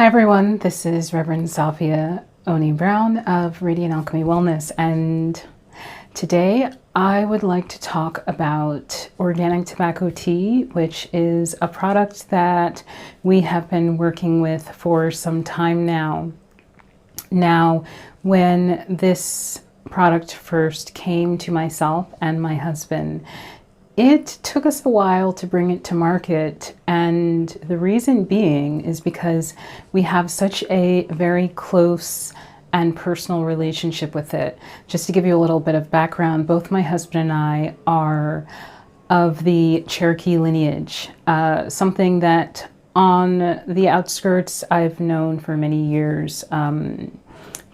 Hi everyone, this is Reverend Salvia Oni Brown of Radiant Alchemy Wellness, and today I would like to talk about organic tobacco tea, which is a product that we have been working with for some time now. Now, when this product first came to myself and my husband, it took us a while to bring it to market, and the reason being is because we have such a very close and personal relationship with it. Just to give you a little bit of background, both my husband and I are of the Cherokee lineage, something that on the outskirts I've known for many years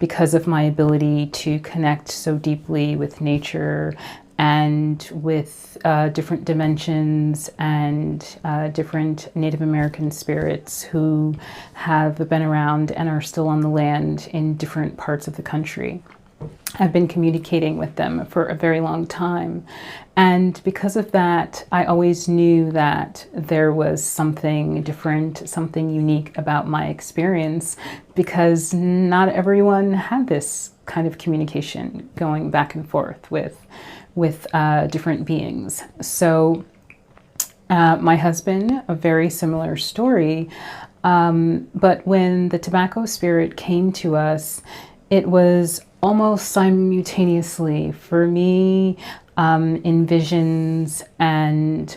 because of my ability to connect so deeply with nature and with different dimensions and different Native American spirits who have been around and are still on the land in different parts of the country. I've been communicating with them for a very long time. And because of that, I always knew that there was something different, something unique about my experience, because not everyone had this kind of communication going back and forth with different beings. So my husband, a very similar story, but when the tobacco spirit came to us, it was almost simultaneously for me in visions and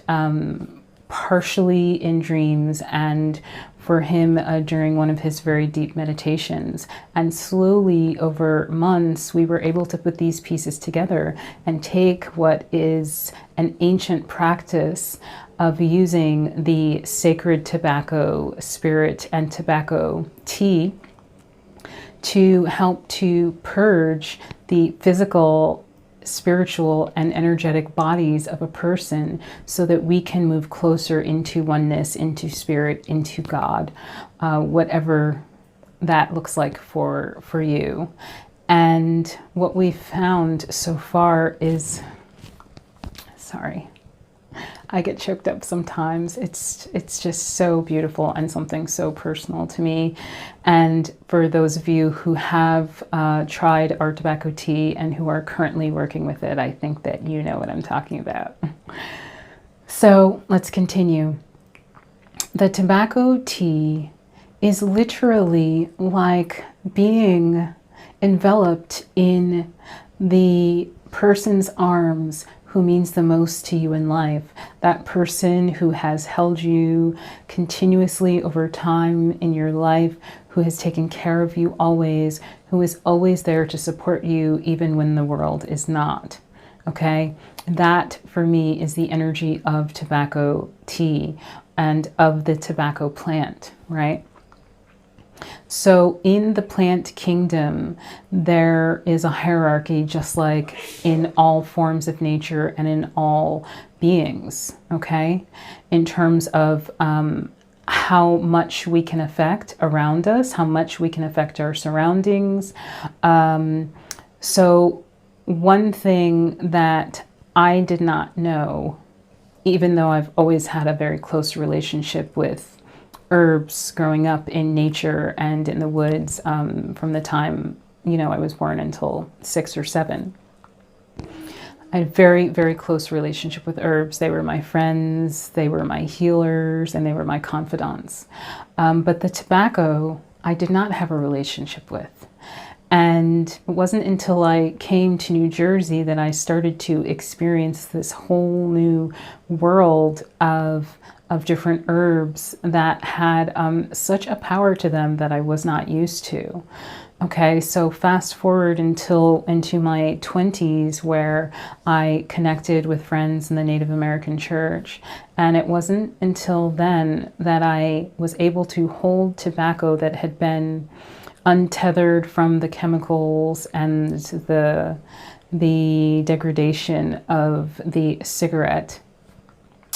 partially in dreams, and for him during one of his very deep meditations. And slowly over months, we were able to put these pieces together and take what is an ancient practice of using the sacred tobacco spirit and tobacco tea to help to purge the physical, spiritual, and energetic bodies of a person so that we can move closer into oneness, into spirit, into God, whatever that looks like for you. And what we've found so far is, sorry, I get choked up sometimes. It's just so beautiful and something so personal to me. And for those of you who have tried our tobacco tea and who are currently working with it, I think that you know what I'm talking about. So let's continue. The tobacco tea is literally like being enveloped in the person's arms who means the most to you in life. That person who has held you continuously over time in your life, who has taken care of you always, who is always there to support you even when the world is not. Okay? That for me is the energy of tobacco tea and of the tobacco plant, right? So in the plant kingdom, there is a hierarchy, just like in all forms of nature and in all beings, okay? In terms of how much we can affect around us, how much we can affect our surroundings. So one thing that I did not know, even though I've always had a very close relationship with herbs growing up in nature and in the woods from the time, I was born until 6 or 7. I had a very, very close relationship with herbs. They were my friends, they were my healers, and they were my confidants. But the tobacco, I did not have a relationship with. And it wasn't until I came to New Jersey that I started to experience this whole new world of different herbs that had such a power to them that I was not used to. Okay, so fast forward into my 20s, where I connected with friends in the Native American church. And it wasn't until then that I was able to hold tobacco that had been untethered from the chemicals and the degradation of the cigarette,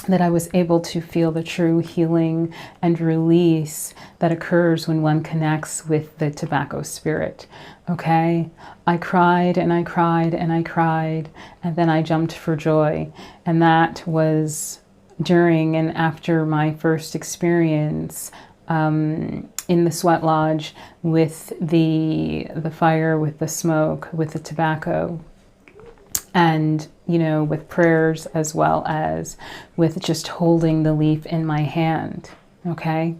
that I was able to feel the true healing and release that occurs when one connects with the tobacco spirit. Okay? I cried and I cried and I cried, and then I jumped for joy. And that was during and after my first experience in the sweat lodge with the fire, with the smoke, with the tobacco, and, you know, with prayers, as well as with just holding the leaf in my hand. Okay.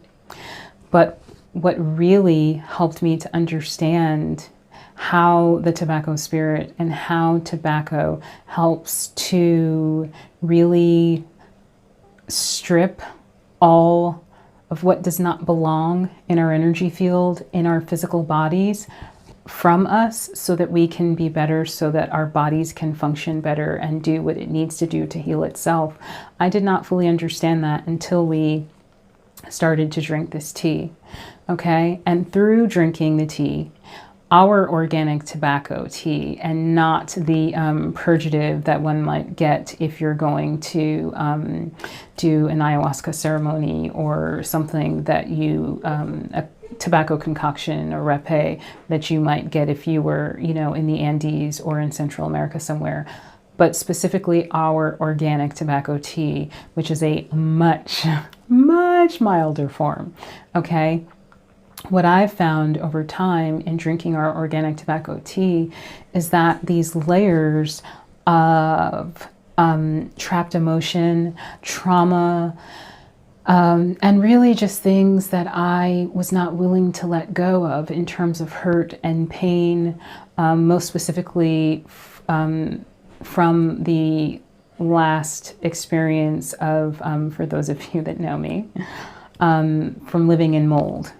But what really helped me to understand how the tobacco spirit and how tobacco helps to really strip all of what does not belong in our energy field, in our physical bodies, from us, so that we can be better, so that our bodies can function better and do what it needs to do to heal itself. I did not fully understand that until we started to drink this tea. Okay. And through drinking the tea, our organic tobacco tea, and not the purgative that one might get if you're going to do an ayahuasca ceremony or something that you, a tobacco concoction or rapé that you might get if you were, you know, in the Andes or in Central America somewhere. But specifically our organic tobacco tea, which is a much, much milder form. Okay. What I've found over time in drinking our organic tobacco tea is that these layers of trapped emotion, trauma, and really just things that I was not willing to let go of in terms of hurt and pain, most specifically from the last experience of, for those of you that know me, from living in mold.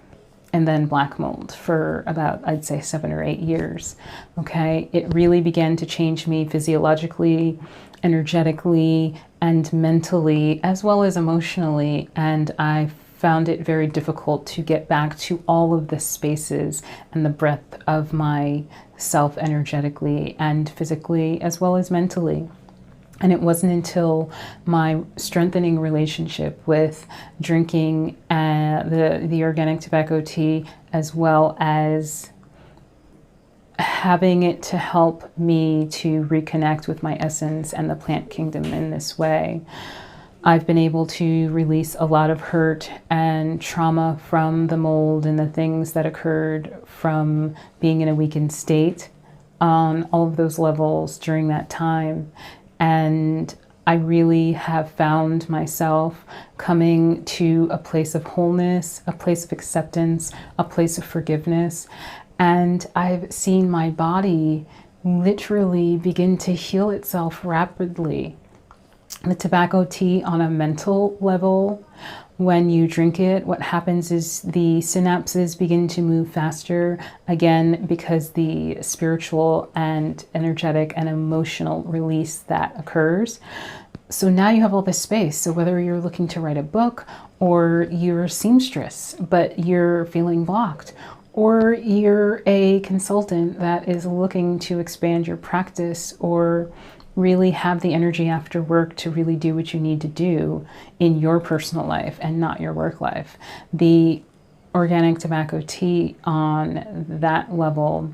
And then black mold for about, I'd say, 7 or 8 years. Okay. It really began to change me physiologically, energetically, and mentally, as well as emotionally. And I found it very difficult to get back to all of the spaces and the breadth of my self energetically and physically, as well as mentally. And it wasn't until my strengthening relationship with drinking the organic tobacco tea, as well as having it to help me to reconnect with my essence and the plant kingdom in this way, I've been able to release a lot of hurt and trauma from the mold and the things that occurred from being in a weakened state on all of those levels during that time. And I really have found myself coming to a place of wholeness, a place of acceptance, a place of forgiveness. And I've seen my body literally begin to heal itself rapidly. The tobacco tea, on a mental level, when you drink it, what happens is the synapses begin to move faster, again, because the spiritual and energetic and emotional release that occurs. So now you have all this space. So whether you're looking to write a book, or you're a seamstress, but you're feeling blocked, or you're a consultant that is looking to expand your practice, or really have the energy after work to really do what you need to do in your personal life and not your work life. The organic tobacco tea on that level,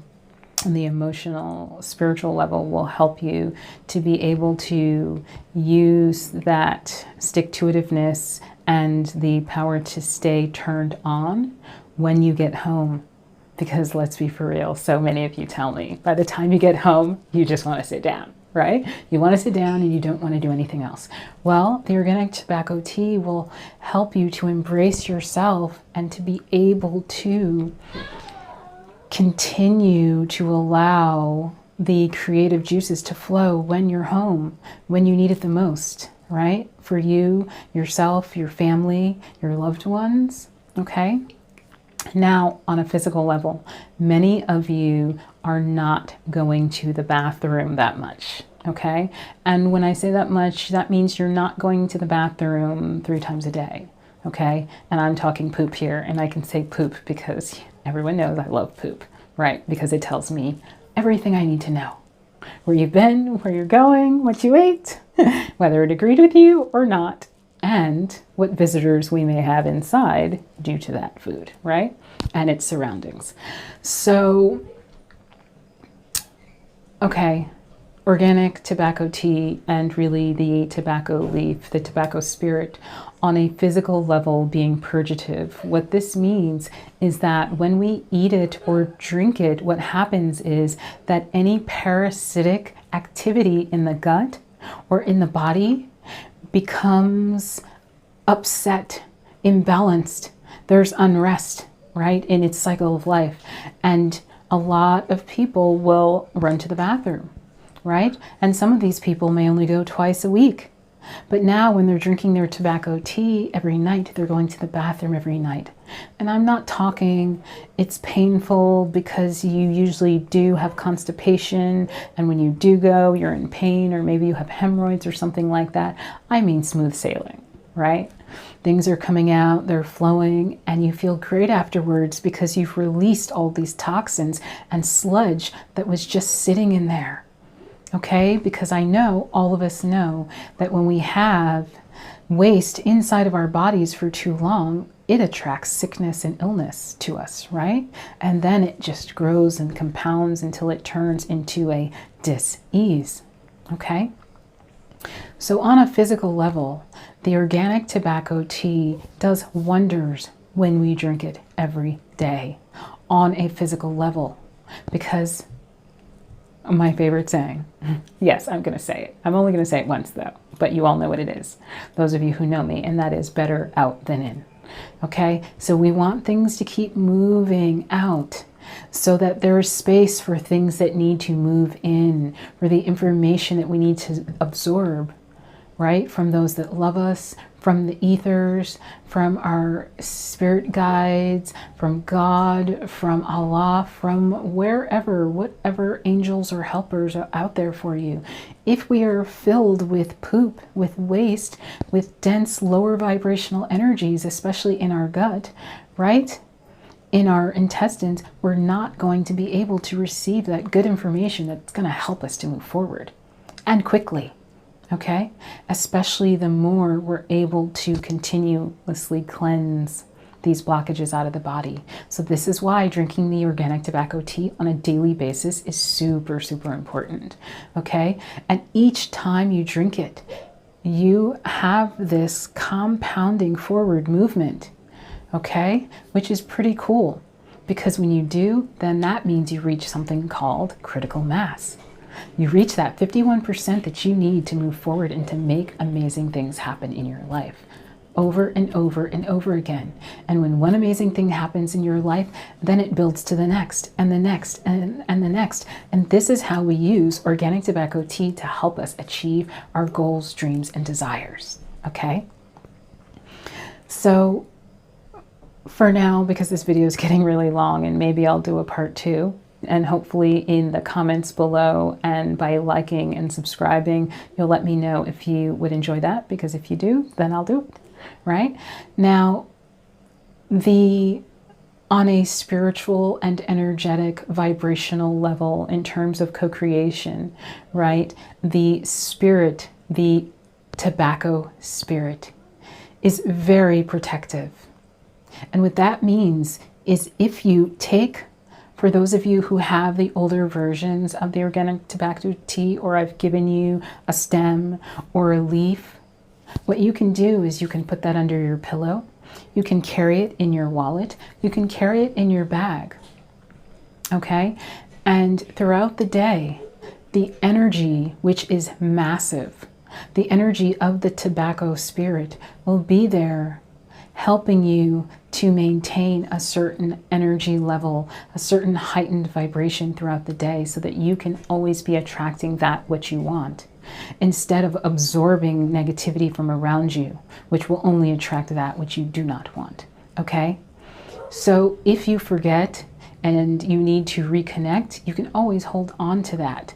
and the emotional, spiritual level, will help you to be able to use that stick-to-itiveness and the power to stay turned on when you get home. Because let's be for real, so many of you tell me, by the time you get home, you just want to sit down. Right? You want to sit down and you don't want to do anything else. Well, the organic tobacco tea will help you to embrace yourself and to be able to continue to allow the creative juices to flow when you're home, when you need it the most, right? For you, yourself, your family, your loved ones. Okay? Now, on a physical level, many of you are not going to the bathroom that much, okay? And when I say that much, that means you're not going to the bathroom 3 times a day, okay? And I'm talking poop here, and I can say poop because everyone knows I love poop, right? Because it tells me everything I need to know. Where you've been, where you're going, what you ate, whether it agreed with you or not, and what visitors we may have inside due to that food, right? And its surroundings. So, okay, organic tobacco tea and really the tobacco leaf, the tobacco spirit, on a physical level being purgative. What this means is that when we eat it or drink it, what happens is that any parasitic activity in the gut or in the body becomes upset, imbalanced. There's unrest, right, in its cycle of life. And a lot of people will run to the bathroom, right? And some of these people may only go twice a week. But now when they're drinking their tobacco tea every night, they're going to the bathroom every night. And I'm not talking it's painful because you usually do have constipation, and when you do go, you're in pain, or maybe you have hemorrhoids or something like that. I mean smooth sailing, right? Things are coming out, they're flowing, and you feel great afterwards because you've released all these toxins and sludge that was just sitting in there. Okay, because I know, all of us know, that when we have waste inside of our bodies for too long, it attracts sickness and illness to us, right? And then it just grows and compounds until it turns into a dis-ease, okay? So on a physical level, the organic tobacco tea does wonders when we drink it every day on a physical level, because my favorite saying, yes, I'm going to say it. I'm only going to say it once though, but you all know what it is. Those of you who know me, and that is better out than in. Okay, so we want things to keep moving out so that there is space for things that need to move in, for the information that we need to absorb, right? From those that love us, from the ethers, from our spirit guides, from God, from Allah, from wherever, whatever angels or helpers are out there for you. If we are filled with poop, with waste, with dense lower vibrational energies, especially in our gut, right? In our intestines, we're not going to be able to receive that good information that's going to help us to move forward and quickly. Okay, especially the more we're able to continuously cleanse these blockages out of the body. So this is why drinking the organic tobacco tea on a daily basis is super, super important. Okay, and each time you drink it, you have this compounding forward movement, okay, which is pretty cool, because when you do, then that means you reach something called critical mass. You reach that 51% that you need to move forward and to make amazing things happen in your life over and over and over again. And when one amazing thing happens in your life, then it builds to the next and the next and the next. And this is how we use organic tobacco tea to help us achieve our goals, dreams, and desires. Okay? So for now, because this video is getting really long, and maybe I'll do a part 2, and hopefully in the comments below and by liking and subscribing, you'll let me know if you would enjoy that, because if you do, then I'll do it, right? Now, on a spiritual and energetic vibrational level, in terms of co-creation, right? The spirit, the tobacco spirit, is very protective. And what that means is, if you take, for those of you who have the older versions of the organic tobacco tea, or I've given you a stem or a leaf, what you can do is you can put that under your pillow. You can carry it in your wallet. You can carry it in your bag. Okay? And throughout the day, the energy, which is massive, the energy of the tobacco spirit will be there helping you to maintain a certain energy level, a certain heightened vibration throughout the day, so that you can always be attracting that which you want, instead of absorbing negativity from around you, which will only attract that which you do not want. Okay? So if you forget and you need to reconnect, you can always hold on to that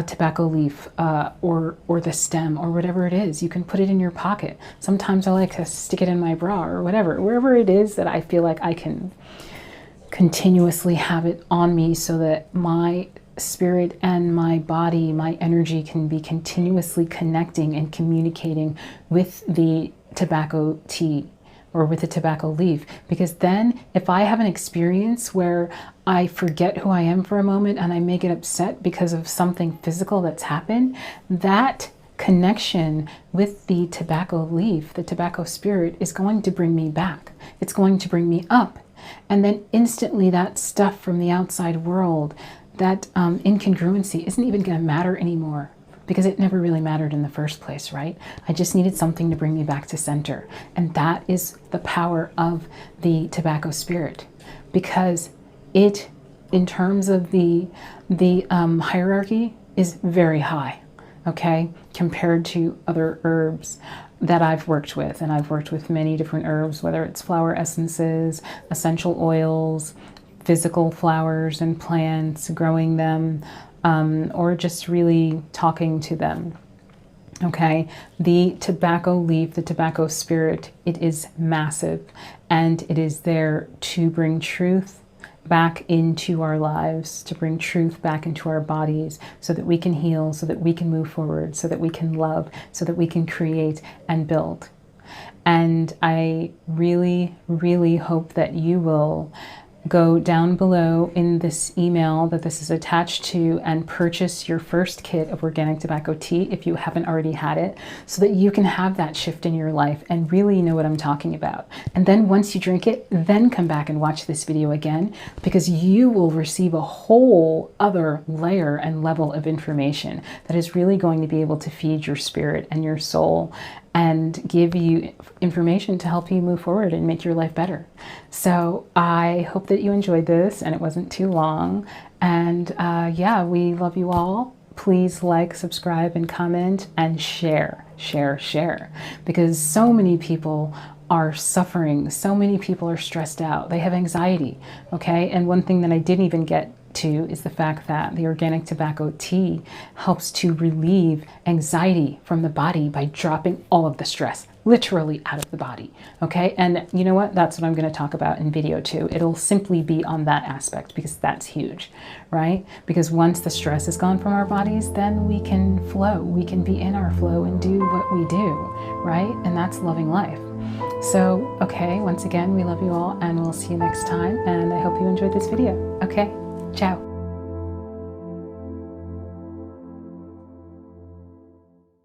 tobacco leaf or the stem or whatever it is. You can put it in your pocket. Sometimes I like to stick it in my bra or whatever, wherever it is that I feel like I can continuously have it on me, so that my spirit and my body, my energy, can be continuously connecting and communicating with the tobacco tea or with the tobacco leaf, because then if I have an experience where I forget who I am for a moment and I may get upset because of something physical that's happened, that connection with the tobacco leaf, the tobacco spirit, is going to bring me back. It's going to bring me up. And then instantly that stuff from the outside world, that incongruency isn't even going to matter anymore, because it never really mattered in the first place, right? I just needed something to bring me back to center. And that is the power of the tobacco spirit, because it, in terms of the hierarchy, is very high, okay, compared to other herbs that I've worked with. And I've worked with many different herbs, whether it's flower essences, essential oils, physical flowers and plants, growing them, or just really talking to them. Okay, the tobacco leaf, the tobacco spirit, it is massive, and it is there to bring truth back into our lives, to bring truth back into our bodies, so that we can heal, so that we can move forward, so that we can love, so that we can create and build. And I really, really hope that you will go down below in this email that this is attached to and purchase your first kit of organic tobacco tea if you haven't already had it, so that you can have that shift in your life and really know what I'm talking about. And then once you drink it, then come back and watch this video again, because you will receive a whole other layer and level of information that is really going to be able to feed your spirit and your soul and give you information to help you move forward and make your life better. So I hope that you enjoyed this and it wasn't too long. And yeah, we love you all. Please like, subscribe, and comment, and share, because so many people are suffering. So many people are stressed out. They have anxiety, okay? And one thing that I didn't even get to is the fact that the organic tobacco tea helps to relieve anxiety from the body by dropping all of the stress literally out of the body, okay? And you know what? That's what I'm going to talk about in video 2. It'll simply be on that aspect, because that's huge, right? Because once the stress is gone from our bodies, then we can flow. We can be in our flow and do what we do, right? And that's loving life. So, okay, once again, we love you all, and we'll see you next time. And I hope you enjoyed this video. Okay, ciao.